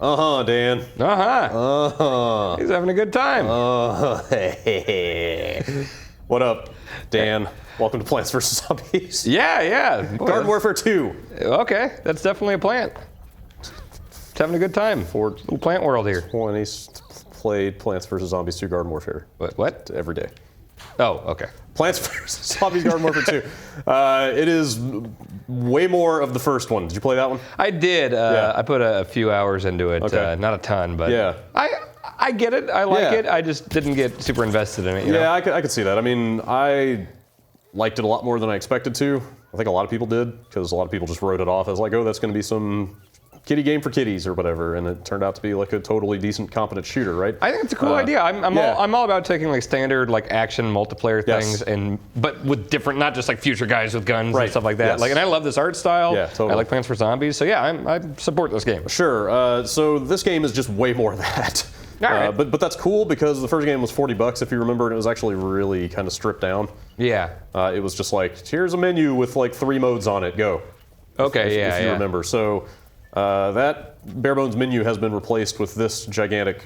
Uh-huh, Dan. Uh-huh. Uh-huh. He's having a good time. What up, Dan? Welcome to Plants vs. Zombies. Yeah. Boy, Garden Warfare 2. Okay, that's definitely a plant. It's having a good time. Little plant world here. When he's played Plants vs. Zombies 2 Garden Warfare. What? Every day. Oh, okay. Plants vs. Zombies Garden Warfare 2. It is way more of the first one. Did you play that one? I did. Yeah. I put a few hours into it. Okay. Not a ton, but Yeah. I get it. I like Yeah. it. I just didn't get super invested in it. You know? Yeah, I could see that. I mean, I liked it a lot more than I expected to. I think a lot of people did, because a lot of people just wrote it off as like, oh, that's going to be some kiddie game for kiddies or whatever, and it turned out to be like a totally decent, competent shooter, right? I think it's a cool idea. I'm all about taking like standard like action multiplayer Yes. things but with different, not just like future guys with guns Right. and stuff like that. Yes. Like, and I love this art style. Yeah, totally. I like Plants vs. Zombies. So yeah, I support this game. Sure. So this game is just way more of that. All right. But that's cool because the first game was $40 if you remember, and it was actually really kind of stripped down. Yeah. It was just like, here's a menu with like 3 modes on it. Go. Okay. If you remember. So that bare bones menu has been replaced with this gigantic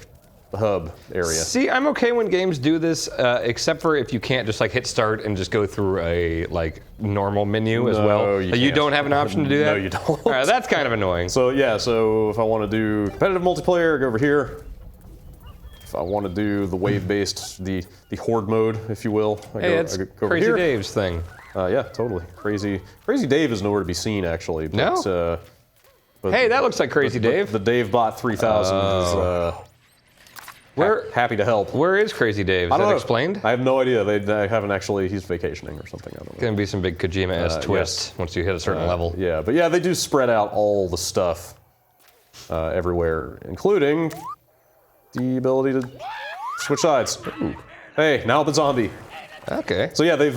hub area. See, I'm okay when games do this, except for if you can't just like hit start and just go through a like normal menu as well. You You can't. don't have an option to do that? No, you don't. All right, that's kind of annoying. So yeah, so if I want to do competitive multiplayer, go over here. If I want to do the wave-based, the horde mode, if you will, I It's go over Crazy here. Dave's thing. Yeah, totally. Crazy Dave is nowhere to be seen, actually. But, No? But, Hey, that looks like Crazy Dave. The DaveBot 3000 is happy to help. Where is Crazy Dave? Is I don't that know. explained? I have no idea. They haven't actually. He's vacationing or something. I don't know. Gonna be some big Kojima-esque twist once you hit a certain level. Yeah, but yeah, they do spread out all the stuff everywhere, including the ability to switch sides. Ooh. Hey, now I'm a zombie. Okay. So yeah, they've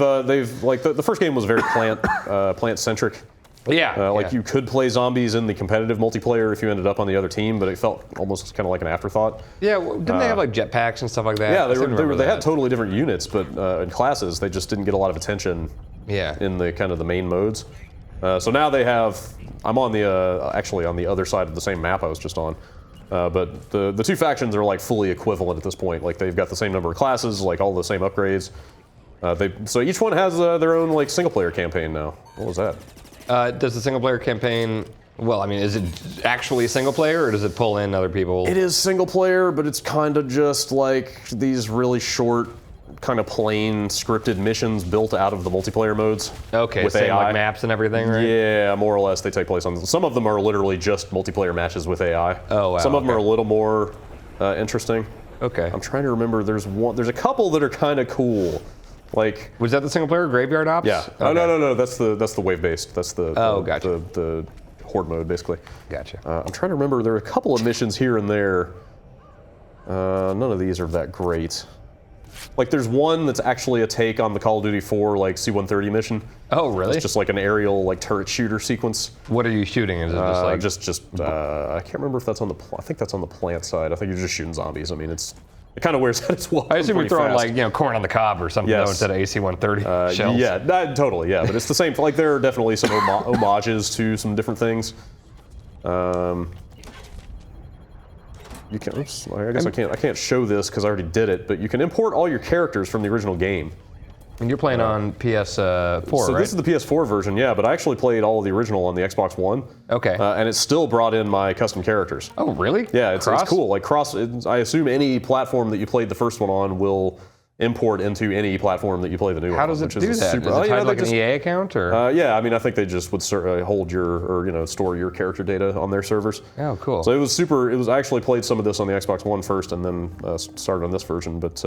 like the first game was very plant centric. Yeah. Like you could play zombies in the competitive multiplayer if you ended up on the other team, but it felt almost kind of like an afterthought. Yeah. Didn't they have like jetpacks and stuff like that? Yeah, I seem to remember they had that. totally different units, but in classes they just didn't get a lot of attention. Yeah. In the kind of the main modes. So now they have. I'm on the actually on the other side of the same map I was just on. But the two factions are like fully equivalent at this point. Like they've got the same number of classes, like all the same upgrades. So each one has their own like single player campaign now. What was that? Does the single player campaign? Well, I mean, is it actually single player, or does it pull in other people? It is single player, but it's kind of just like these really short, kind of plain scripted missions built out of the multiplayer modes. Okay, with same AI. like maps and everything, right? Yeah, more or less. They take place on. Some of them are literally just multiplayer matches with AI. Oh, wow, Some of them okay. are a little more interesting. Okay. I'm trying to remember. There's a couple that are kind of cool. Like, Was that the single player Graveyard Ops? yeah. Okay. Oh no. That's the wave based. That's the gotcha. the horde mode basically. Gotcha. I'm trying to remember. There are a couple of missions here and there. None of these are that great. Like there's one that's actually a take on the Call of Duty 4 like C-130 mission. Oh, really? It's just like an aerial like turret shooter sequence. What are you shooting? Is it just like I can't remember if that's on the. I think that's on the plant side. I think you're just shooting zombies. I mean, it kind of wears out its welcome. I assume you're pretty throwing fast. like corn on the cob or something Yes. though, instead of AC-130 shells. Yeah, totally. Yeah, but it's the same. Like there are definitely some homages to some different things. You can. Oops, I guess I can't show this because I already did it. But you can import all your characters from the original game. And you're playing on PS4, So right? this is the PS4 version, yeah. But I actually played all of the original on the Xbox One. Okay. And it still brought in my custom characters. Oh, really? Yeah, it's Cross? cool. Like I assume any platform that you played the first one on will import into any platform that you play the new one. How does it which do is that? Super, Is it tied to like they an EA account or? yeah, I mean, I think they just would hold store your character data on their servers. Oh, cool. So it was super. I actually played some of this on the Xbox One first, and then started on this version. But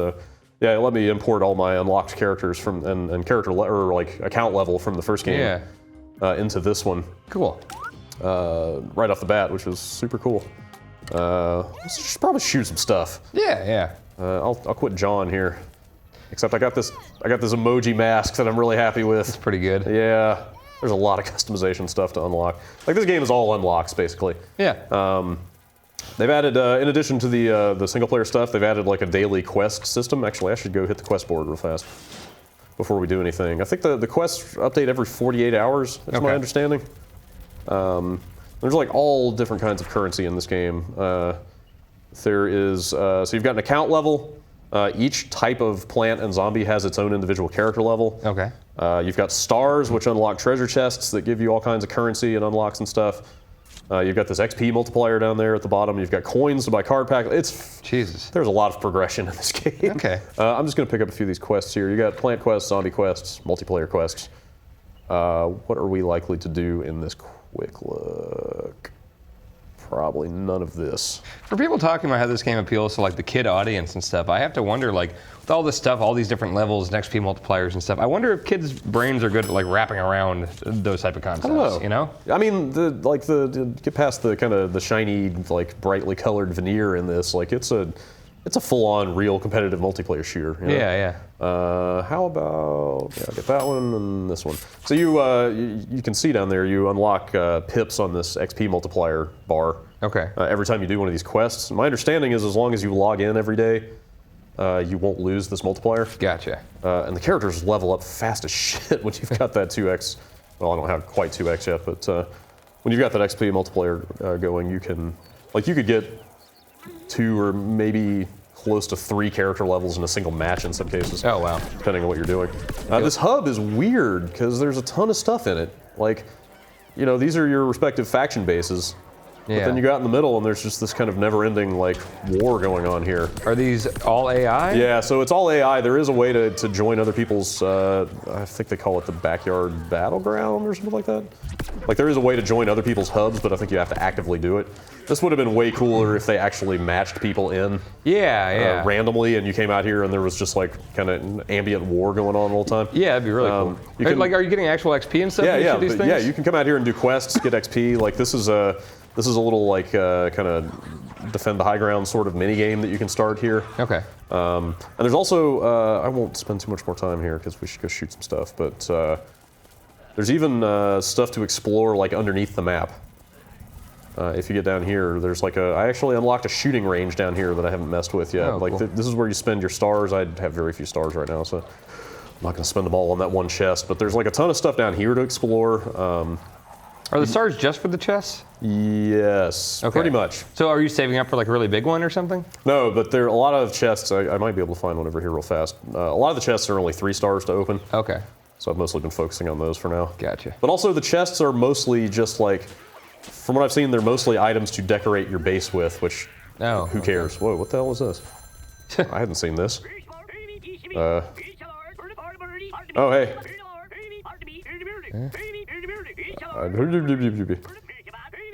yeah, it let me import all my unlocked characters from and character or like account level from the first game into this one. Cool. Right off the bat, which was super cool. Let's probably shoot some stuff. Yeah. I'll quit John here. Except I got this emoji mask that I'm really happy with. It's pretty good. Yeah, there's a lot of customization stuff to unlock. Like this game is all unlocks basically. Yeah. They've added, in addition to the single player stuff, they've added like a daily quest system. Actually, I should go hit the quest board real fast before we do anything. I think the quests update every 48 hours. That's my understanding. There's like all different kinds of currency in this game. There is, so you've got an account level. Each type of plant and zombie has its own individual character level. Okay. You've got stars, which unlock treasure chests that give you all kinds of currency and unlocks and stuff. You've got this XP multiplier down there at the bottom. You've got coins to buy card pack. Jesus. There's a lot of progression in this game. Okay. I'm just going to pick up a few of these quests here. You got plant quests, zombie quests, multiplayer quests. What are we likely to do in this quick look? Probably none of this. For people talking about how this game appeals to like the kid audience and stuff, I have to wonder, like, with all this stuff, all these different levels and XP multipliers and stuff, I wonder if kids' brains are good at like wrapping around those type of concepts. I don't know. You know? I mean, get past the kind of the shiny, like brightly colored veneer in this. Like it's a full-on real competitive multiplayer shooter. You know? Yeah. How about I'll get that one and this one. So you can see down there you unlock pips on this XP multiplier bar. Okay. Every time you do one of these quests. My understanding is as long as you log in every day, you won't lose this multiplier. Gotcha. And the characters level up fast as shit when you've got that 2x. Well, I don't have quite 2x yet, but when you've got that XP multiplier going, you could get 2 or maybe close to 3 character levels in a single match in some cases. Oh, wow. Depending on what you're doing. This hub is weird because there's a ton of stuff in it. Like, you know, these are your respective faction bases. Yeah. But then you go out in the middle and there's just this kind of never-ending like war going on here. Are these all AI? Yeah, so it's all AI. There is a way to join other people's, I think they call it the backyard battleground or something like that. Like there is a way to join other people's hubs, but I think you have to actively do it. This would have been way cooler if they actually matched people in randomly and you came out here and there was just like kind of ambient war going on all the time. Yeah, that'd be really cool. Like, are you getting actual XP and stuff? Yeah, these things? yeah. You can come out here and do quests, get XP. Like this is a little like kind of defend the high ground sort of mini game that you can start here. Okay. And there's also I won't spend too much more time here because we should go shoot some stuff. But there's even stuff to explore like underneath the map. If you get down here, there's like I actually unlocked a shooting range down here that I haven't messed with yet. Oh, like cool. this is where you spend your stars. I have very few stars right now, so I'm not going to spend them all on that one chest. But there's like a ton of stuff down here to explore. Are the stars just for the chests? Yes, Okay. pretty much. So are you saving up for like a really big one or something? No, but there are a lot of chests. I might be able to find one over here real fast. A lot of the chests are only 3 stars to open. Okay. So I've mostly been focusing on those for now. Gotcha. But also the chests are mostly just like, from what I've seen, they're mostly items to decorate your base with, which who cares? Whoa, what the hell is this? I hadn't seen this. Oh, hey. I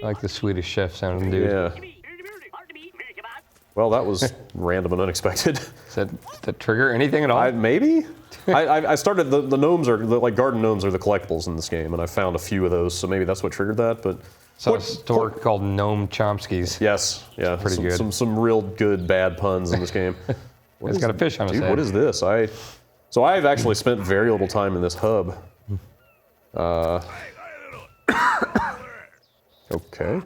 like the Swedish chef sounding dude. Yeah. Well, that was random and unexpected. Does that trigger anything at all? Maybe? I started, the gnomes are, like garden gnomes are the collectibles in this game, and I found a few of those, so maybe that's what triggered that, but... So a store called Noam Chomsky's. Yes, yeah. Pretty good. Some real good, bad puns in this game. It's got a fish on its Dude, head. what is this? So I've actually spent very little time in this hub. Okay.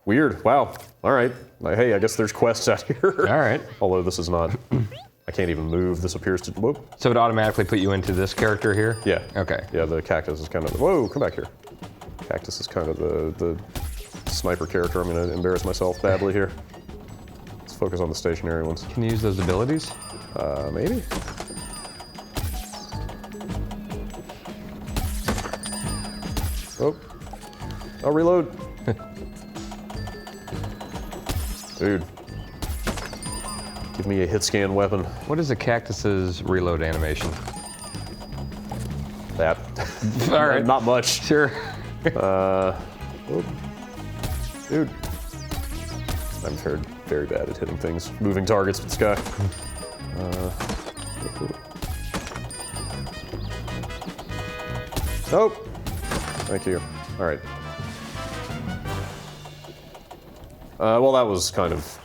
Weird. Wow. All right. Hey, I guess there's quests out here. All right. Although this is not. I can't even move. This appears to. Whoa. So it automatically put you into this character here? Yeah. Okay. Yeah, the cactus is kind of. Whoa, come back here. Cactus is kind of the sniper character. I'm going to embarrass myself badly here. Let's focus on the stationary ones. Can you use those abilities? Maybe. Oh. I'll reload. Dude. Give me a hit scan weapon. What is a cactus's reload animation? That. All right. Not much. Sure. Dude. I'm very bad at hitting things. Moving targets with this guy. Nope. Thank you. All right. Well, that was kind of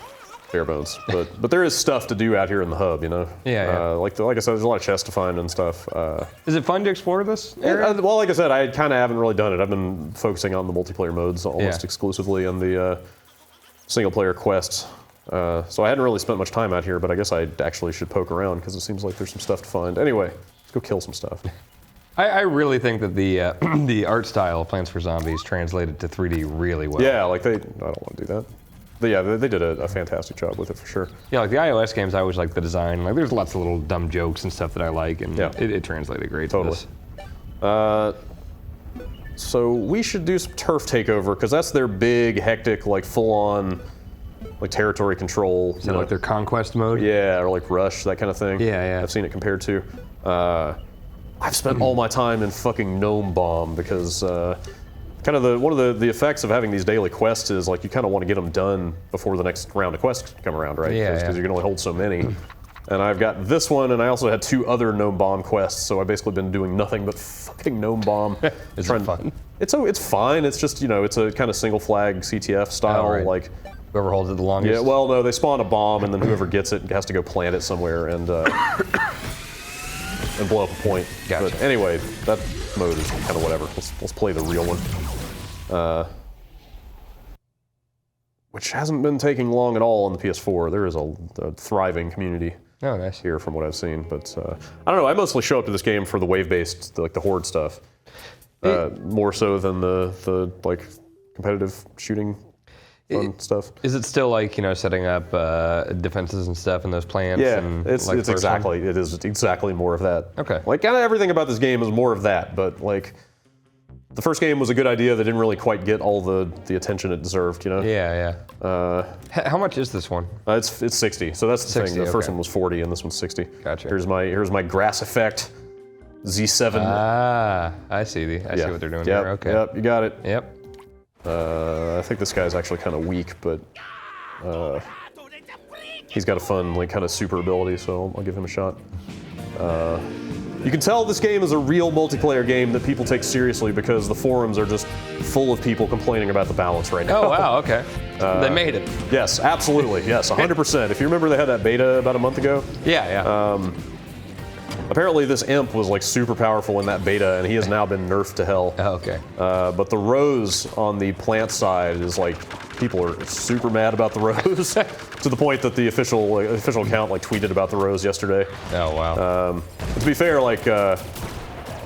bare bones, but there is stuff to do out here in the hub, you know. Yeah. Like I said, there's a lot of chests to find and stuff. Is it fun to explore this area? Well, like I said, I kind of haven't really done it. I've been focusing on the multiplayer modes almost exclusively and the single-player quests. So I hadn't really spent much time out here, but I guess I actually should poke around because it seems like there's some stuff to find. Anyway, let's go kill some stuff. I really think that the the art style of Plants vs. Zombies translated to 3D really well. Yeah, like I don't want to do that. But yeah, they did a fantastic job with it for sure. Yeah, like the iOS games, I always like the design. Like there's lots of little dumb jokes and stuff that I like, and it translated great. Totally. To this. So we should do some turf takeover because that's their big, hectic, like full-on, like territory control. Is that like their conquest mode? Yeah, or like Rush, that kind of thing. Yeah. I've seen it compared to. I've spent all my time in fucking Gnome Bomb because kind of one of the effects of having these daily quests is like you kind of want to get them done before the next round of quests come around, right? Yeah. Because you can only hold so many. And I've got this one, and I also had 2 other Gnome Bomb quests, so I've basically been doing nothing but fucking Gnome Bomb. Is it fun? It's fine. It's just, it's a kind of single flag CTF style, like. Whoever holds it the longest. Yeah, well, no, they spawn a bomb, and then whoever gets it has to go plant it somewhere and blow up a point. Gotcha. But anyway, that mode is kind of whatever. Let's play the real one. Which hasn't been taking long at all on the PS4. There is a thriving community. Oh, nice. Here from what I've seen, but I don't know. I mostly show up to this game for the wave-based, like the horde stuff, more so than the like competitive shooting fun stuff. Is it still like setting up defenses and stuff in those plants? Yeah, and it's exactly more of that. Okay. Like kind of everything about this game is more of that, but like the first game was a good idea that didn't really quite get all the attention it deserved, Yeah. How much is this one? It's 60, so that's the 60, thing. The first okay. one was 40, and this one's 60. Gotcha. Here's my Grass Effect Z7. I see. I see what they're doing here. Okay. Yep, you got it. Yep. I think this guy's actually kind of weak, but he's got a fun, like, kind of super ability, so I'll give him a shot. You can tell this game is a real multiplayer game that people take seriously because the forums are just full of people complaining about the balance right now. Oh, wow, okay. They made it. Yes, absolutely, yes, 100%. If you remember they had that beta about a month ago. Yeah. Apparently this imp was like super powerful in that beta, and he has now been nerfed to hell. Oh, okay. But the rose on the plant side is like, people are super mad about the rose to the point that the official account like tweeted about the rose yesterday. Oh, wow. To be fair, like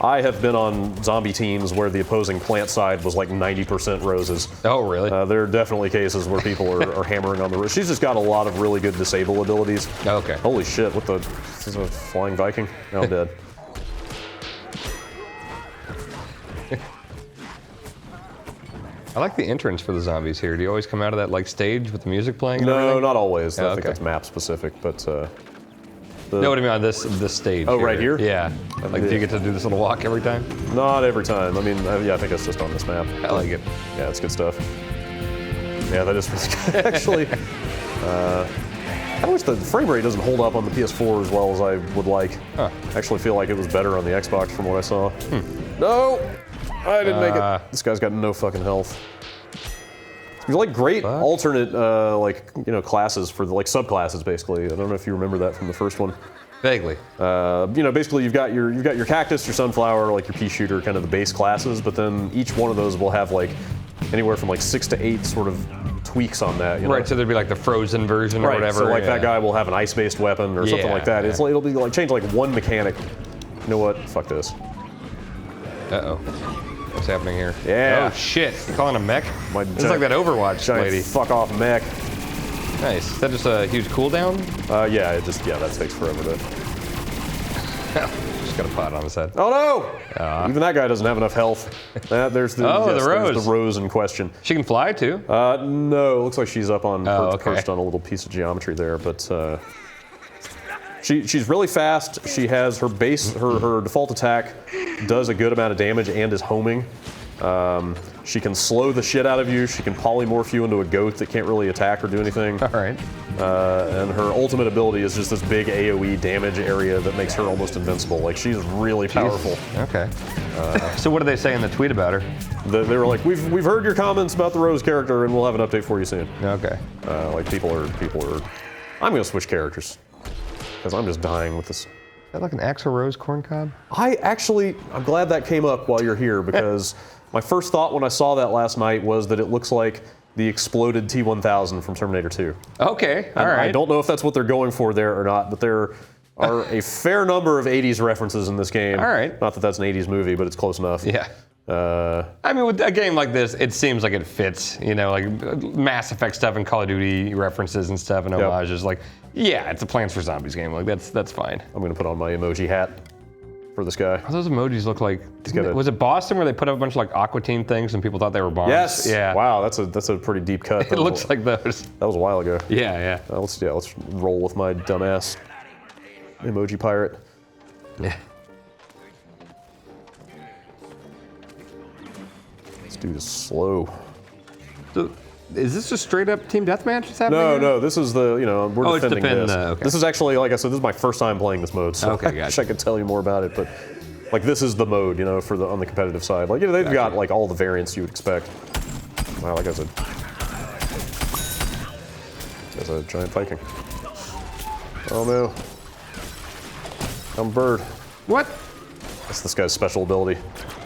I have been on zombie teams where the opposing plant side was like 90% roses. Oh, really? There are definitely cases where people are hammering on the rose. She's just got a lot of really good disable abilities. Okay. Holy shit, this is a flying Viking? Now I'm dead. I like the entrance for the zombies here. Do you always come out of that like stage with the music playing? And No, everything? not always. Oh, I think okay. that's map specific, but No, what do you mean on this stage? Oh, right here? Yeah. Like, do you get to do this little walk every time? not every time. I mean, yeah, I think it's just on this map. I like it. Yeah, it's good stuff. Yeah, that is really good. Actually, I wish the frame rate doesn't hold up on the PS4 as well as I would like. Huh. I actually feel like it was better on the Xbox from what I saw. No! I didn't make it. This guy's got no fucking health. There's like great alternate classes for like subclasses basically. I don't know if you remember that from the first one. Vaguely. Basically you've got your cactus, your sunflower, like your pea shooter, kind of the base classes, but then each one of those will have like anywhere from like 6 to 8 sort of tweaks on that. You know? Right, so there'd be like the frozen version or whatever. So like that guy will have an ice-based weapon or something like that. Yeah. It'll be like change like one mechanic. You know what? Fuck this. Uh-oh. What's happening here? Yeah. Oh shit! You calling a mech? It's giant- like that Overwatch Giant lady. fuck off mech. Nice. Is that just a huge cooldown? Yeah, that takes forever to. Just got a pot on his head. Oh no! Even that guy doesn't have enough health. There's the the rose. There's the rose in question. She can fly too. No, it looks like she's up on perched okay. on a little piece of geometry there, but she's really fast. She has her base, her default attack does a good amount of damage and is homing. She can slow the shit out of you. She can polymorph you into a goat that can't really attack or do anything. All right. And her ultimate ability is just this big AoE damage area that makes her almost invincible. Like, she's really powerful. Okay. So what do they say in the tweet about her? They were like, we've heard your comments about the Rose character, and we'll have an update for you soon. Okay. Like, people are. I'm gonna switch characters because I'm just dying with this. Is that like an Axl Rose corn cob? I'm glad that came up while you're here because my first thought when I saw that last night was that it looks like the exploded T-1000 from Terminator 2. Okay, all right. I don't know if that's what they're going for there or not, but they're are a fair number of 80s references in this game. All right. Not that that's an 80s movie, but it's close enough. Yeah. I mean, with a game like this, it seems like it fits. You know, like Mass Effect stuff and Call of Duty references and stuff and homages. Like, yeah, it's a Plants vs. Zombies game. Like, that's fine. I'm gonna put on my emoji hat for this guy. What do those emojis look like? got a- Was it Boston where they put up a bunch of like Aqua Teen things and people thought they were bombs? Yes. Yeah. Wow, that's a pretty deep cut. It looks like those. That was a while ago. Yeah. Let's roll with my dumbass emoji pirate. Yeah. Let's do this slow. So, is this just straight up team deathmatch that's happening? here? No, this is the, we're Oh, it's defending defend this. the- okay. This is actually, like I said, this is my first time playing this mode, so Okay, I wish gotcha. I could tell you more about it, but like this is the mode, for on the competitive side. Like, they've got like all the variants you would expect. Wow, like I said, there's a giant Viking. Oh no. I'm a bird. What? That's this guy's special ability.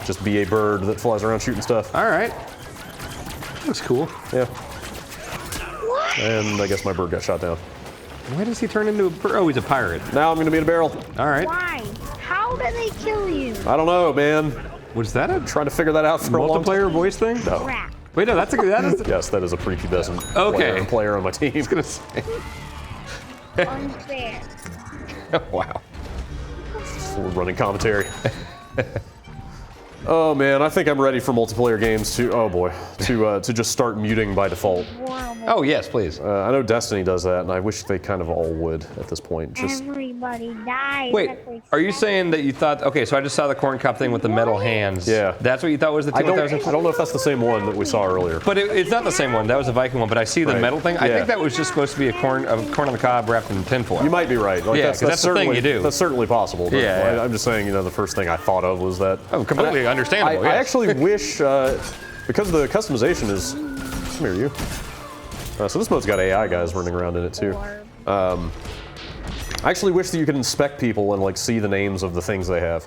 Just be a bird that flies around shooting stuff. All right. Looks cool. Yeah. And I guess my bird got shot down. Why does he turn into a bird? Oh, he's a pirate. Now I'm gonna be in a barrel. All right. Why? How do they kill you? I don't know, man. Was that a Trying to figure that out for a long time. multiplayer voice thing? No. Crap. Wait, no, that is. Yes, that is a prepubescent Okay. player on my team. gonna say. Unfair. Wow. Full running commentary. Oh man, I think I'm ready for multiplayer games to just start muting by default. Horrible. Oh yes, please. I know Destiny does that, and I wish they kind of all would at this point. Just Everybody died. Wait, That's like are you saying that you thought? Okay, so I just saw the corn cup thing with the metal hands. Yeah. That's what you thought was the I 2000. don't know if that's the same one that we saw earlier. But it's not the same one. That was a Viking one. But I see the Right. metal thing. I Yeah. think that was just supposed to be a corn on the cob wrapped in tinfoil. You might be right. Like, Yeah, 'cause that's the thing certainly, you do. That's certainly possible. But Yeah, yeah. I'm just saying, the first thing I thought of was that. Oh, completely understandable. I yes. actually wish, because the customization is. Come here, you. So this mode's got AI guys running around in it too. horrible. I actually wish that you could inspect people and like see the names of the things they have,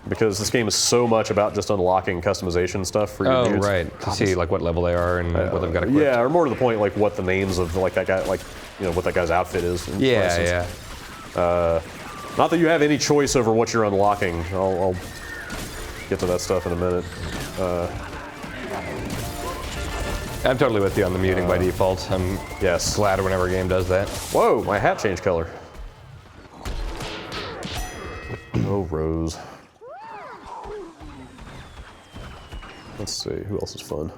because this game is so much about just unlocking customization stuff for your Oh dudes. right, to see like what level they are and what they've got equipped. Yeah, or more to the point, like what the names of like that guy, like what that guy's outfit is. for Yeah, instance. yeah. Not that you have any choice over what you're unlocking. I'll get to that stuff in a minute. I'm totally with you on the muting by default. I'm Yes. glad whenever a game does that. Whoa, my hat changed color. Oh, Rose. Let's see, who else is fun?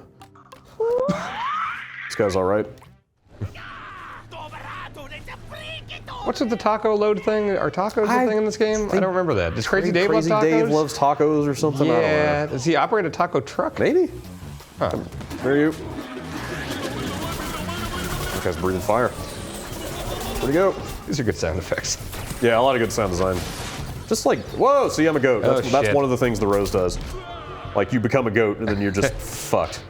This guy's all right. What's with the taco load thing? Are tacos a thing in this game? I don't remember that. Does Crazy Dave love Crazy tacos? Dave loves tacos or something. I don't Yeah. know. Does he operate a taco truck? Maybe. Huh. There you. That guy's breathing fire. Where'd he go? These are good sound effects. Yeah, a lot of good sound design. Just like, whoa, see, I'm a goat. Oh, That's shit. one of the things the Rose does. Like, you become a goat and then you're just fucked.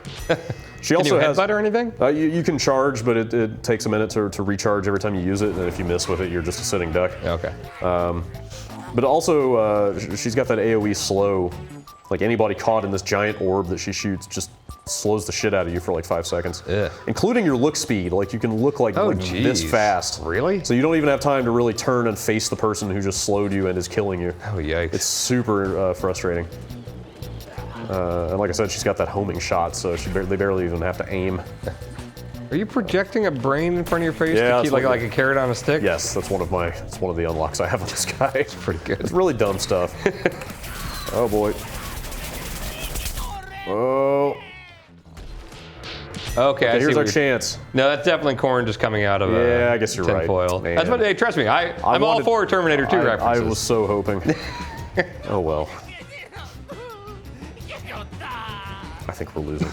She Can you also has. headbutt or anything? You can charge, but it takes a minute to recharge every time you use it, and if you miss with it, you're just a sitting duck. Okay. But also, she's got that AoE slow. Like, anybody caught in this giant orb that she shoots just slows the shit out of you for like 5 seconds. Ugh. Including your look speed. Like, you can look like, Oh, like this geez. fast. Really? So you don't even have time to really turn and face the person who just slowed you and is killing you. Oh, yikes. It's super frustrating. And like I said, she's got that homing shot, so they barely even have to aim. Are you projecting a brain in front of your face Yeah, to that's keep like, what- like a carrot on a stick? Yes, that's one of the unlocks I have on this guy. It's pretty good. It's really dumb stuff. Oh boy. Oh. Okay, I see Here's what our you're- chance. No, that's definitely corn just coming out of Yeah, I guess you're right. tinfoil. Man. That's what. Hey, trust me, I'm all wanted- for Terminator 2 I references. was so hoping. Oh well. I think we're losing.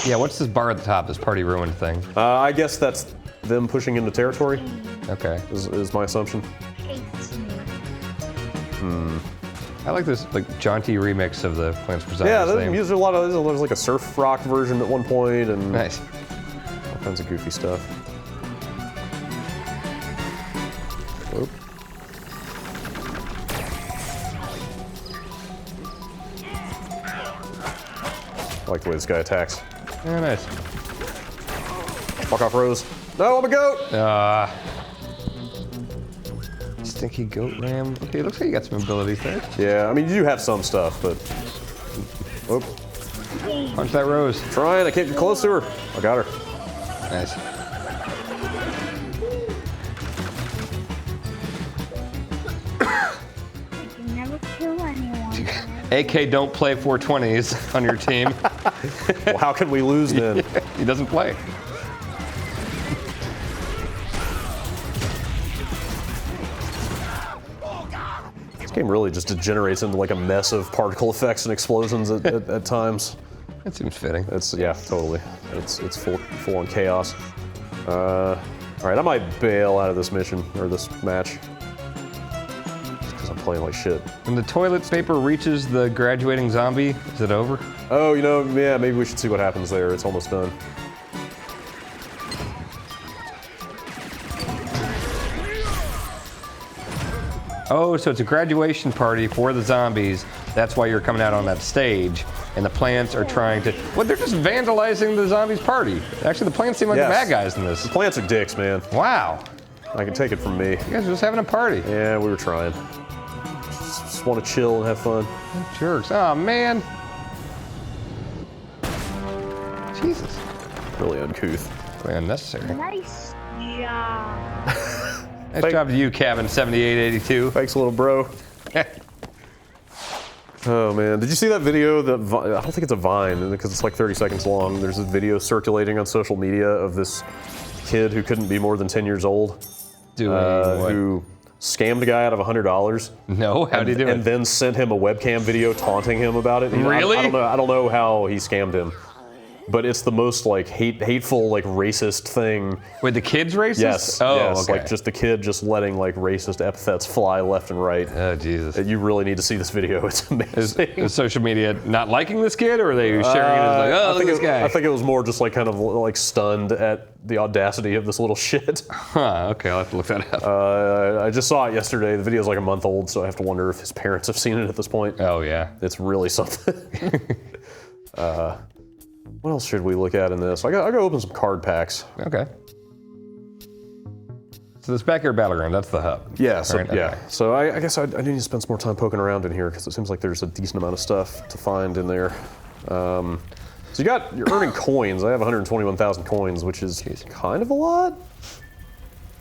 Yeah, what's this bar at the top? This party ruined thing. I guess that's them pushing into territory. Okay. Is my assumption. Hates me. I like this like jaunty remix of the Plants vs. Yeah, Zombies theme. there's a lot of there's like a surf rock version at one point and Nice. all kinds of goofy stuff. Oop. I like the way this guy attacks. Yeah, nice. Fuck off, Rose. No, I'm a goat! Stinky goat ram. Okay, looks like you got some abilities there. Yeah, I mean, you do have some stuff, but... Oh, Punch that rose. trying, I can't get close to her. I got her. Nice. You can never kill anyone. AK don't play 420s on your team. Well, how can we lose then? He doesn't play. This game really just degenerates into like a mess of particle effects and explosions at times. That seems fitting. It's, yeah, totally. It's full on chaos. All right, I might bail out of this mission, or this match. Just because I'm playing like shit. When the toilet paper reaches the graduating zombie, is it over? Oh, you know, yeah, maybe we should see what happens there. It's almost done. Oh, so it's a graduation party for the zombies. That's why you're coming out on that stage. And the plants are trying to... Well, they're just vandalizing the zombies' party. Actually, the plants seem like the Yes. bad guys in this. The plants are dicks, man. Wow. I can take it from me. You guys are just having a party. Yeah, we were trying. Just want to chill and have fun. Jerks. Oh, man. Jesus. Really uncouth. Really unnecessary. Nice job. Nice job to you, Cabin 7882. Thanks, little bro. Oh man, did you see that video? I don't think it's a Vine because it's like 30 seconds long. There's a video circulating on social media of this kid who couldn't be more than 10 years old, Doing what? who scammed a guy out of $100. No, how'd he do And it? then sent him a webcam video taunting him about it. Really? I don't know how he scammed him, but it's the most like hateful, like racist thing. Wait, the kid's racist? Yes. Oh, yes. okay. Like just the kid just letting like racist epithets fly left and right. Oh, Jesus. You really need to see this video. It's amazing. Is social media not liking this kid, or are they sharing it as like, oh, look at this guy? I think it was more just like kind of like stunned at the audacity of this little shit. Huh, okay, I'll have to look that up. I just saw it yesterday. The video's like a month old, so I have to wonder if his parents have seen it at this point. Oh, yeah. It's really something. What else should we look at in this? I gotta open some card packs. Okay. So this backyard battleground, that's the hub. Yeah, so, Right, yeah. okay. So I guess I need to spend some more time poking around in here because it seems like there's a decent amount of stuff to find in there. So you're earning coins. I have 121,000 coins, which is kind of a lot,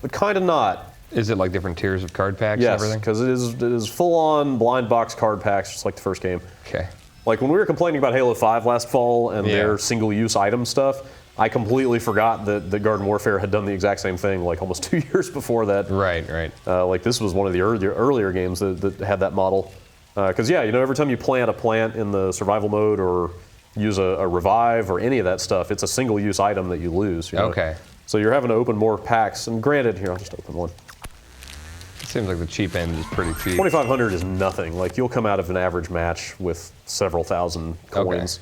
but kind of not. Is it like different tiers of card packs Yes, and everything? because it is full-on blind box card packs, just like the first game. Okay. Like when we were complaining about Halo 5 last fall and Yeah. their single-use item stuff, I completely forgot that Garden Warfare had done the exact same thing like almost 2 years before that. Right, right. Like this was one of the earlier games that had that model. Because yeah, you know, every time you plant a plant in the survival mode or use a revive or any of that stuff, it's a single-use item that you lose. You know? Okay. So you're having to open more packs. And granted, here I'll just open one. It seems like the cheap end is pretty cheap. 2,500 is nothing. Like you'll come out of an average match with several thousand coins.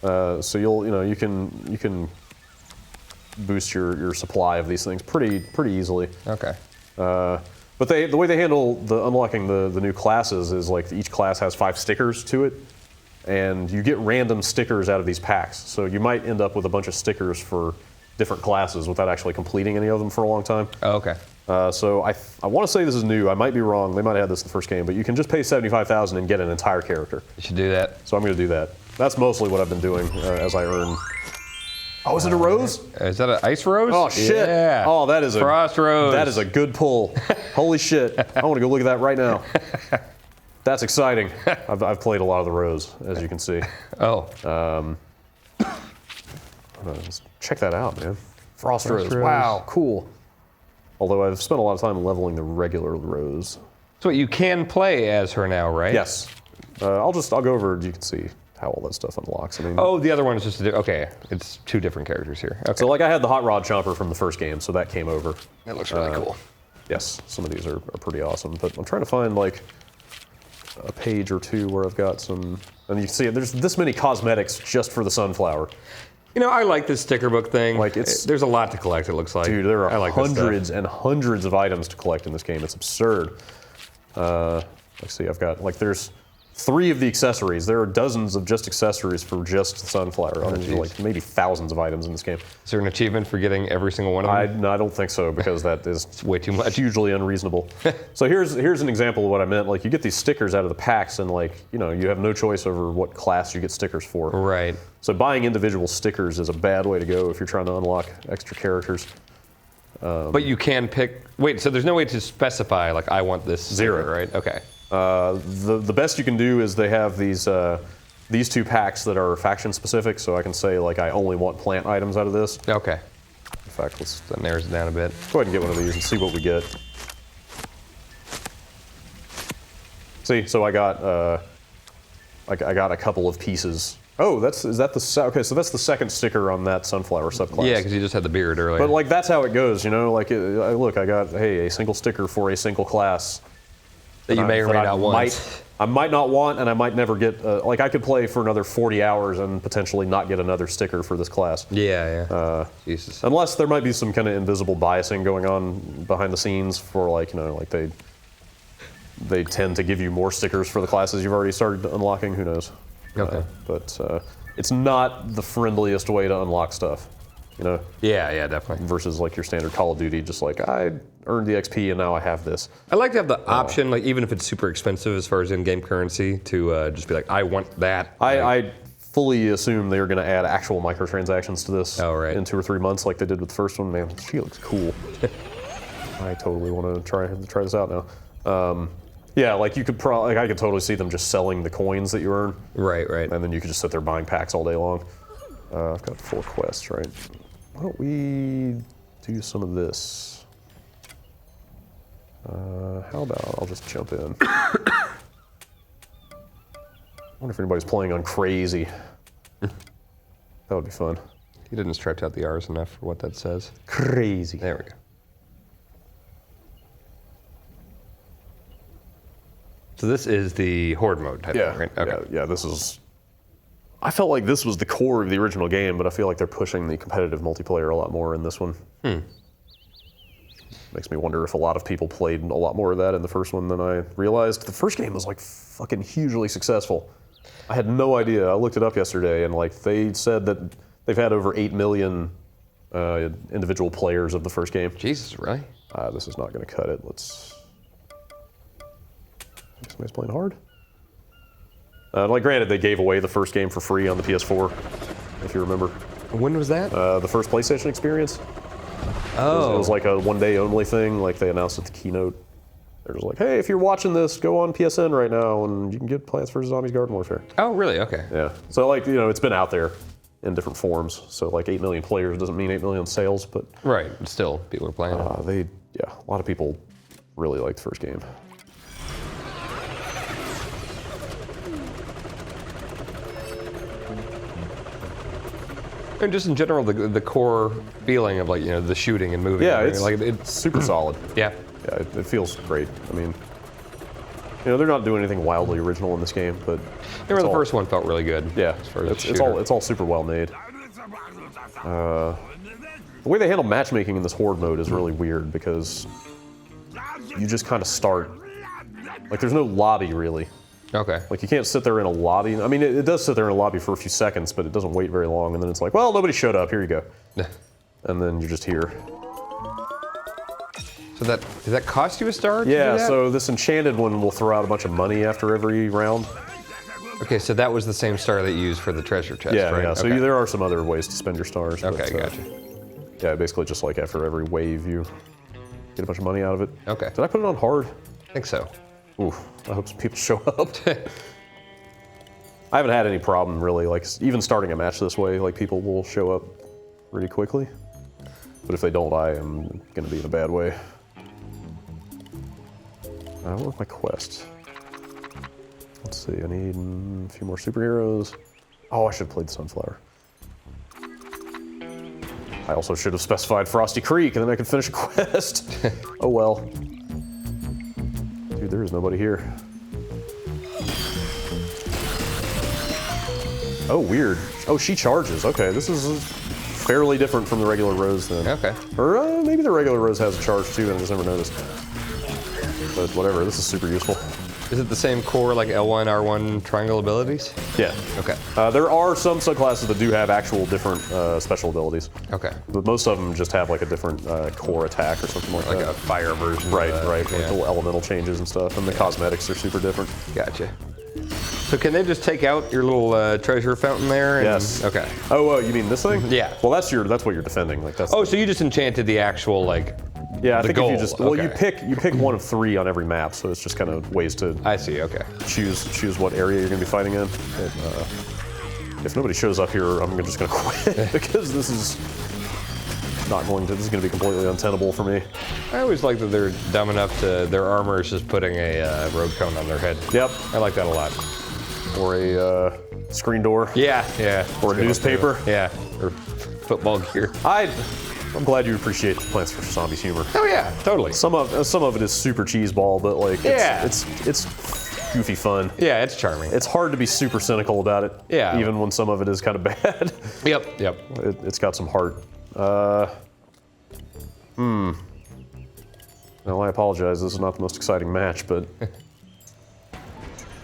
So you can boost your supply of these things pretty easily. Okay. But the way they handle the unlocking the new classes is like each class has 5 stickers to it, and you get random stickers out of these packs. So you might end up with a bunch of stickers for different classes without actually completing any of them for a long time. Oh, okay. So I want to say this is new. I might be wrong. They might have had this in the first game, but you can just pay 75,000 and get an entire character. You should do that. So I'm going to do that. That's mostly what I've been doing as I earn. Oh, is it a rose? Is that an ice rose? Oh shit! Yeah. Oh, that is a Frost rose. That is a good pull. Holy shit! I want to go look at that right now. That's exciting. I've played a lot of the rose, as you can see. Oh. Let's check that out, man. Frost rose. rose. Wow, cool. Although I've spent a lot of time leveling the regular rose. So you can play as her now, right? Yes. I'll go over. You can see how all that stuff unlocks. I mean, Oh, the other one is just okay. It's 2 different characters here. Okay. so like I had the hot rod chomper from the first game, so that came over. That looks really cool. Yes, some of these are pretty awesome. But I'm trying to find like a page or two where I've got some. And you can see there's this many cosmetics just for the sunflower. You know, I like this sticker book thing. Like, there's a lot to collect. It looks like. Dude, there are I like this stuff. hundreds and hundreds of items to collect in this game. It's absurd. Let's see, I've got like there's 3 of the accessories. There are dozens of just accessories for just the sunflower. I mean, there's like maybe thousands of items in this game. Is there an achievement for getting every single one of them? No, I don't think so, because that is way too much. Hugely unreasonable. So here's an example of what I meant. Like, you get these stickers out of the packs, and like, you know, you have no choice over what class you get stickers for. Right. So buying individual stickers is a bad way to go if you're trying to unlock extra characters. But you can pick. Wait, so there's no way to specify like I want this Zero. sticker, right? Okay. The best you can do is they have these 2 packs that are faction specific. So I can say like I only want plant items out of this. Okay. In fact, let's That narrows it down a bit. go ahead and get one of these and see what we get. See, so I got a couple of pieces. Oh, is that the okay? So that's the second sticker on that sunflower subclass. Yeah, because you just had the beard earlier. But like that's how it goes, you know. Like, look, I got a single sticker for a single class that you may or may that not want. I might not want, and I might never get. Like, I could play for another 40 hours and potentially not get another sticker for this class. Yeah. Jesus. Unless there might be some kind of invisible biasing going on behind the scenes for, like, you know, like they tend to give you more stickers for the classes you've already started unlocking. Who knows? Okay. But it's not the friendliest way to unlock stuff, you know? Yeah, definitely. Versus like your standard Call of Duty, just like, I earned the XP and now I have this. I like to have the option, like even if it's super expensive as far as in-game currency, to just be like, I want that. I fully assume they're going to add actual microtransactions to this in 2 or 3 months like they did with the first one. Man, she looks cool. I totally want to try this out now. Yeah, like you could probably, like I could totally see them just selling the coins that you earn. Right. And then you could just sit there buying packs all day long. I've got 4 quests, right? Why don't we do some of this? How about I'll just jump in. I wonder if anybody's playing on crazy. That would be fun. He didn't stretch out the R's enough for what that says. Crazy. There we go. So this is the horde mode type thing, right? Okay. Yeah, this is... I felt like this was the core of the original game, but I feel like they're pushing the competitive multiplayer a lot more in this one. Makes me wonder if a lot of people played a lot more of that in the first one than I realized. The first game was like fucking hugely successful. I had no idea. I looked it up yesterday, and like they said that they've had over 8 million individual players of the first game. Jesus, really? This is not going to cut it. Let's... Somebody's playing hard. Like, granted, they gave away the first game for free on the PS4, if you remember. When was that? The first PlayStation experience. Oh. It was like a one-day only thing. Like, they announced at the keynote. They're just like, hey, if you're watching this, go on PSN right now, and you can get Plants vs. Zombies Garden Warfare. Oh, really? Okay. Yeah. So, like, you know, it's been out there in different forms. So, like, 8 million players doesn't mean 8 million sales, but... Right. Still, people are playing it. Yeah, a lot of people really liked the first game. And just in general, the core feeling of, like, you know, the shooting and moving. Yeah, it's like it's super solid. Yeah. Yeah, it feels great. I mean, you know, they're not doing anything wildly original in this game, but Remember the first one felt really good. Yeah, as far as it's all super well made. The way they handle matchmaking in this horde mode is really weird because you just kind of start. Like, there's no lobby really. Okay. Like, you can't sit there in a lobby. I mean, it does sit there in a lobby for a few seconds, but it doesn't wait very long, and then it's like, well, nobody showed up, here you go. And then you're just here. So does that cost you a star? Yeah, so this enchanted one will throw out a bunch of money after every round. Okay, so that was the same star that you used for the treasure chest, Yeah, right? yeah, so there are some other ways to spend your stars. Okay, but, gotcha. Yeah, basically just like after every wave you get a bunch of money out of it. Okay. Did I put it on hard? I think so. Ooh, I hope some people show up. I haven't had any problem really, like even starting a match this way, like people will show up pretty quickly. But if they don't, I am gonna be in a bad way. I don't want my quest. Let's see, I need a few more superheroes. Oh, I should have played the Sunflower. I also should have specified Frosty Creek and then I could finish a quest. Oh well. Dude, there is nobody here. Oh, weird. Oh, she charges. Okay, this is fairly different from the regular Rose then. Okay. Or maybe the regular Rose has a charge too and I just never noticed. But whatever, this is super useful. Is it the same core like L1, R1 triangle abilities? Yeah. Okay. There are some subclasses that do have actual different special abilities. Okay. But most of them just have like a different core attack or something like Like that. a fire version. Right, of right. Like yeah. little elemental changes and stuff, and the cosmetics are super different. Gotcha. So can they just take out your little treasure fountain there? And, Yes. Okay. Oh, you mean this thing? Yeah. Well, that's what you're defending. Like that's. Oh, so you just enchanted the actual like. yeah. I the think goal. if you just you pick one of 3 on every map, so it's just kind of ways to I see. Okay. choose what area you're going to be fighting in. If nobody shows up here, I'm just going to quit because this is going to be completely untenable for me. I always like that they're dumb enough to their armor is just putting a road cone on their head. Yep. I like that a lot. Or a screen door. Yeah. Yeah. Or a newspaper. Yeah. Or football gear. I'm glad you appreciate the Plants vs. Zombies humor. Oh yeah. Totally. Some of it is super cheeseball, but like Yeah. it's goofy fun. Yeah. It's charming. It's hard to be super cynical about it. Yeah. Even when some of it is kind of bad. Yep. Yep. It's got some heart. Well, I apologize. This is not the most exciting match, but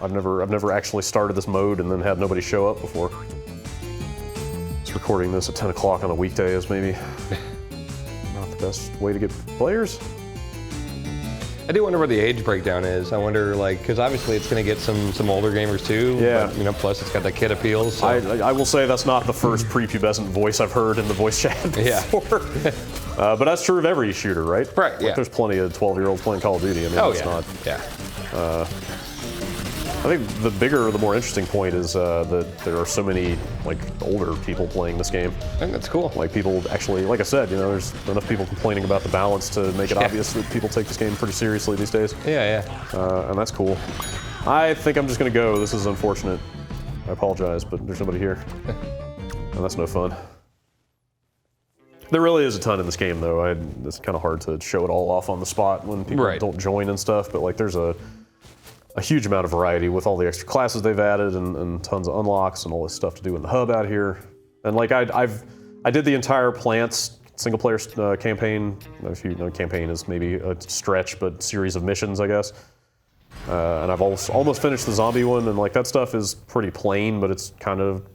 I've never actually started this mode and then had nobody show up before. Just recording this at 10 o'clock on a weekday is maybe not the best way to get players. I do wonder where the age breakdown is. I wonder, like, because obviously it's going to get some older gamers too. Yeah. But, plus it's got that kid appeal. So. I will say that's not the first prepubescent voice I've heard in the voice chat before. Yeah. But that's true of every shooter, right? Right, Like, yeah. there's plenty of 12-year-olds playing Call of Duty. I mean, Oh it's yeah. not. Yeah. I think the more interesting point is that there are so many like older people playing this game. I think that's cool. Like people actually, like I said, there's enough people complaining about the balance to make it obvious that people take this game pretty seriously these days. Yeah. And that's cool. I think I'm just gonna go. This is unfortunate. I apologize, but there's nobody here. And that's no fun. There really is a ton in this game, though. It's kind of hard to show it all off on the spot when people don't join and stuff, but like there's a huge amount of variety with all the extra classes they've added and tons of unlocks and all this stuff to do in the hub out here. And like I did the entire Plants single player campaign. If you know, campaign is maybe a stretch, but series of missions, I guess. And I've almost finished the zombie one, and like that stuff is pretty plain, but it's kind of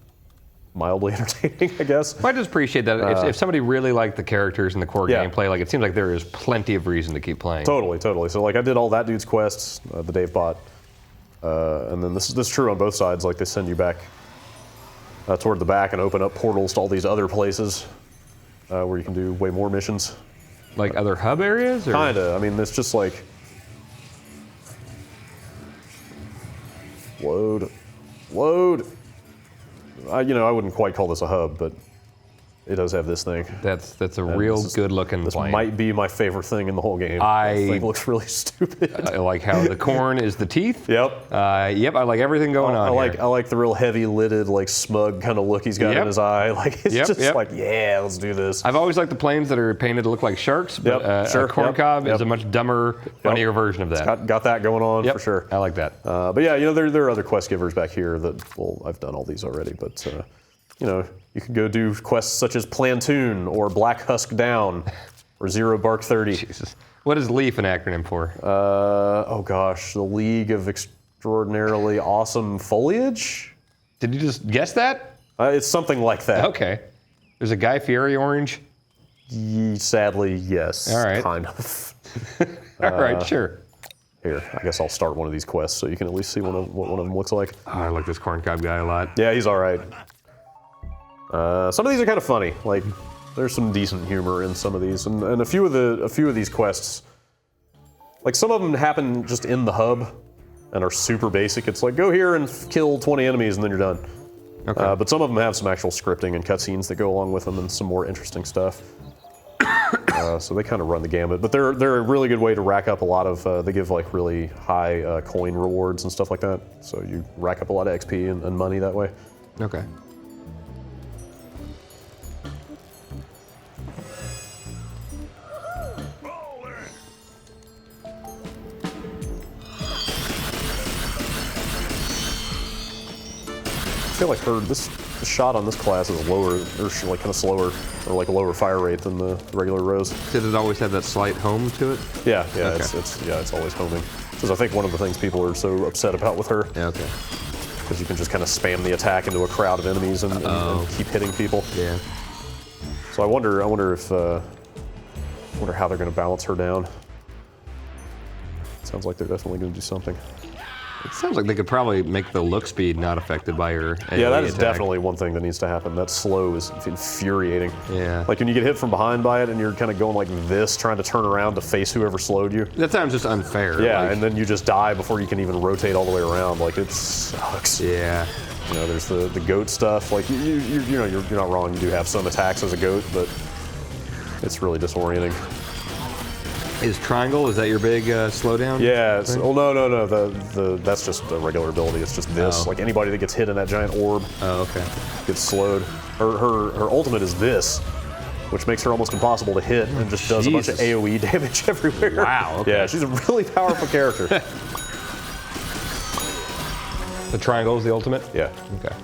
mildly entertaining, I guess. I just appreciate that if somebody really liked the characters and the core gameplay, like it seems like there is plenty of reason to keep playing. Totally. So like I did all that dude's quests, the Dave bot, and then this is true on both sides. Like they send you back toward the back and open up portals to all these other places where you can do way more missions. Like other hub areas? Or? Kinda. I mean, it's just like load. I wouldn't quite call this a hub, but it does have this thing. That's a real good looking This plane. might be my favorite thing in the whole game. I- The thing looks really stupid. I like how the corn is the teeth. Yep. Yep, I like everything going on I here. like the real heavy lidded, like smug kind of look he's got in Yep. his eye. Like it's Yep, just yep. like, yeah, let's do this. I've always liked the planes that are painted to look like sharks, but Yep, sure, a corn yep, cob is yep. a much dumber, funnier version of that. Got that going on Yep, for sure. I like that. But yeah, there are other quest givers back here that, well, I've done all these already, but you can go do quests such as Plantoon or Black Husk Down or Zero Bark 30. Jesus. What is LEAF an acronym for? Oh gosh, the League of Extraordinarily Awesome Foliage? Did you just guess that? It's something like that. Okay. There's a Guy Fieri orange. Sadly, yes. All right. Kind of. All right, sure. Here, I guess I'll start one of these quests so you can at least see what one of them looks like. Oh, I like this corn cob guy a lot. Yeah, he's all right. Some of these are kind of funny. Like, there's some decent humor in some of these, and a few of these quests. Like some of them happen just in the hub, and are super basic. It's like go here and kill 20 enemies, and then you're done. Okay. But some of them have some actual scripting and cutscenes that go along with them, and some more interesting stuff. So they kind of run the gamut. But they're a really good way to rack up a lot of. They give like really high coin rewards and stuff like that. So you rack up a lot of XP and money that way. Okay. I feel like the shot on this class is lower, or like kind of slower, or like a lower fire rate than the regular Rose. Did it always have that slight home to it? Yeah, Okay. it's always homing. Because I think one of the things people are so upset about with her. Yeah, okay. Because you can just kind of spam the attack into a crowd of enemies and keep hitting people. Yeah. So I wonder if, wonder how they're going to balance her down. Sounds like they're definitely going to do something. It sounds like they could probably make the look speed not affected by your AoE Yeah, that is attack. definitely one thing that needs to happen. That slow is infuriating. Yeah. Like when you get hit from behind by it and you're kind of going like this, trying to turn around to face whoever slowed you. That sounds just unfair. Yeah, like, and then you just die before you can even rotate all the way around. Like it sucks. yeah. You know, there's the goat stuff. Like you're not wrong. You do have some attacks as a goat, but it's really disorienting. Is triangle, is that your big slowdown? Yeah. Oh no. That's just a regular ability. It's just this. Oh. Like anybody that gets hit in that giant orb Oh, okay. gets slowed. Her ultimate is this, which makes her almost impossible to hit and just does a bunch of Jesus. AoE damage everywhere. Wow, okay. Yeah, she's a really powerful character. The triangle is the ultimate? Yeah. Okay.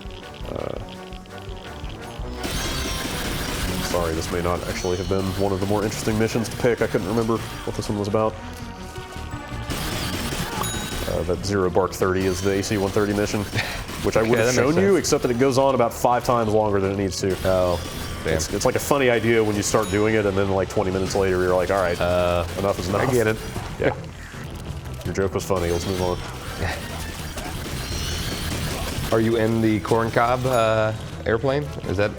Sorry, this may not actually have been one of the more interesting missions to pick. I couldn't remember what this one was about. That Zero Bark 30 is the AC 130 mission, which I would have that makes shown you, sense. except that it goes on about 5 times longer than it needs to. Oh, damn. It's like a funny idea when you start doing it, and then like 20 minutes later, you're like, all right, enough is enough. I get it. Yeah. Your joke was funny. Let's move on. Are you in the corn cob airplane? Is that?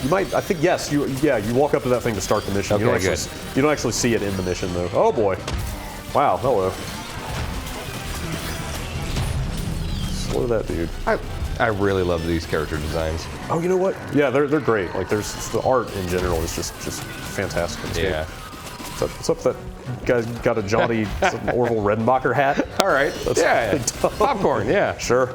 You might. I think yes. You walk up to that thing to start the mission. Okay, You don't actually see it in the mission though. Oh boy! Wow. Hello. Slow that dude. I really love these character designs. Oh, you know what? Yeah, they're great. Like there's the art in general is just fantastic. in this game. Yeah. What's up? That guy's got a Johnny Orville Redenbacher hat. All right. That's yeah. really dumb. Popcorn. Yeah. Sure.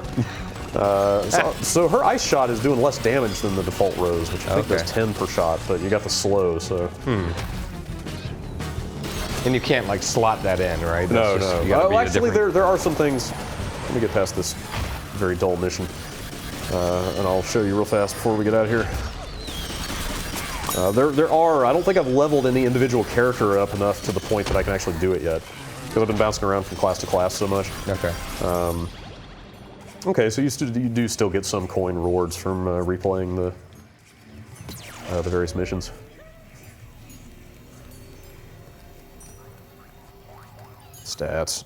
So her ice shot is doing less damage than the default Rose, which I think does Okay. 10 per shot, but you got the slow, so. And you can't like slot that in, right? No, That's just- no. you gotta Oh, be a actually, different- there are some things. Let me get past this very dull mission, and I'll show you real fast before we get out of here. There are. I don't think I've leveled any individual character up enough to the point that I can actually do it yet, because I've been bouncing around from class to class so much. Okay. Okay, so you do still get some coin rewards from replaying the various missions. Stats.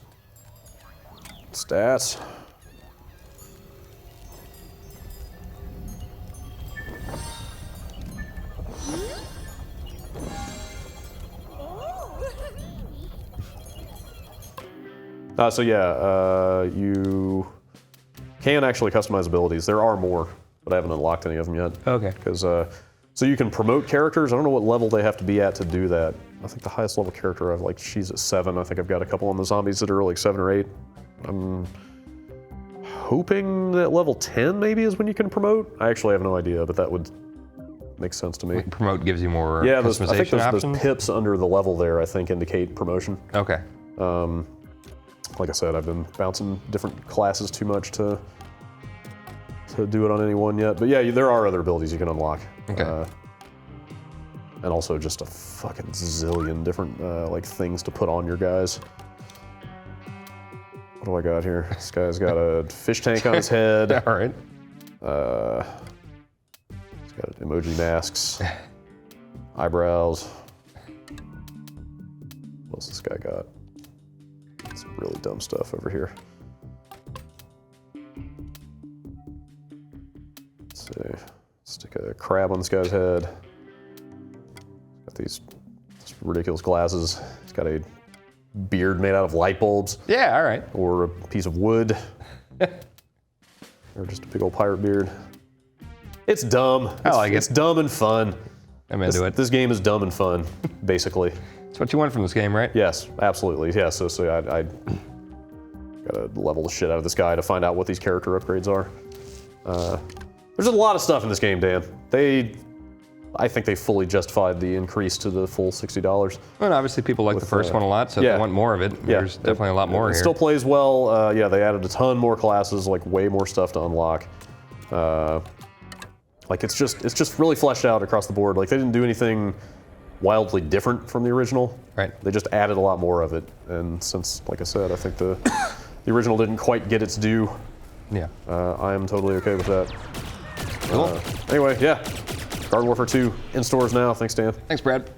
So yeah, you can actually customize abilities. There are more, but I haven't unlocked any of them yet. Okay. Because so you can promote characters. I don't know what level they have to be at to do that. I think the highest level character I've like she's at 7. I think I've got a couple on the zombies that are like 7 or 8. I'm hoping that level 10 maybe is when you can promote. I actually have no idea, but that would make sense to me. Promote gives you more Yeah, customization I think those options. pips under the level there, I think, indicate promotion. Okay. Like I said, I've been bouncing different classes too much to do it on any one yet. But yeah, there are other abilities you can unlock. Okay. And also just a fucking zillion different like things to put on your guys. What do I got here? This guy's got a fish tank on his head. All right. He's got emoji masks, eyebrows. What else this guy got? Some really dumb stuff over here. Let's see. Stick a crab on this guy's head. Got these ridiculous glasses. He's got a beard made out of light bulbs Yeah. All right. or a piece of wood. Or just a big old pirate beard. It's dumb. I like it. It's dumb and fun. I'm into it. This game is dumb and fun, basically. That's what you want from this game, right? Yes, absolutely. Yeah, so I gotta level the shit out of this guy to find out what these character upgrades are. There's a lot of stuff in this game, Dan. I think they fully justified the increase to the full $60. Well, and obviously people like the first one a lot, so if yeah. they want more of it, there's definitely a lot more It here. still plays well. Yeah, they added a ton more classes, like way more stuff to unlock. Like it's just really fleshed out across the board. Like they didn't do anything wildly different from the original. Right. They just added a lot more of it, and since, like I said, I think the original didn't quite get its due. Yeah. I am totally okay with that. Cool. Anyway, yeah. Garden Warfare 2 in stores now. Thanks, Dan. Thanks, Brad.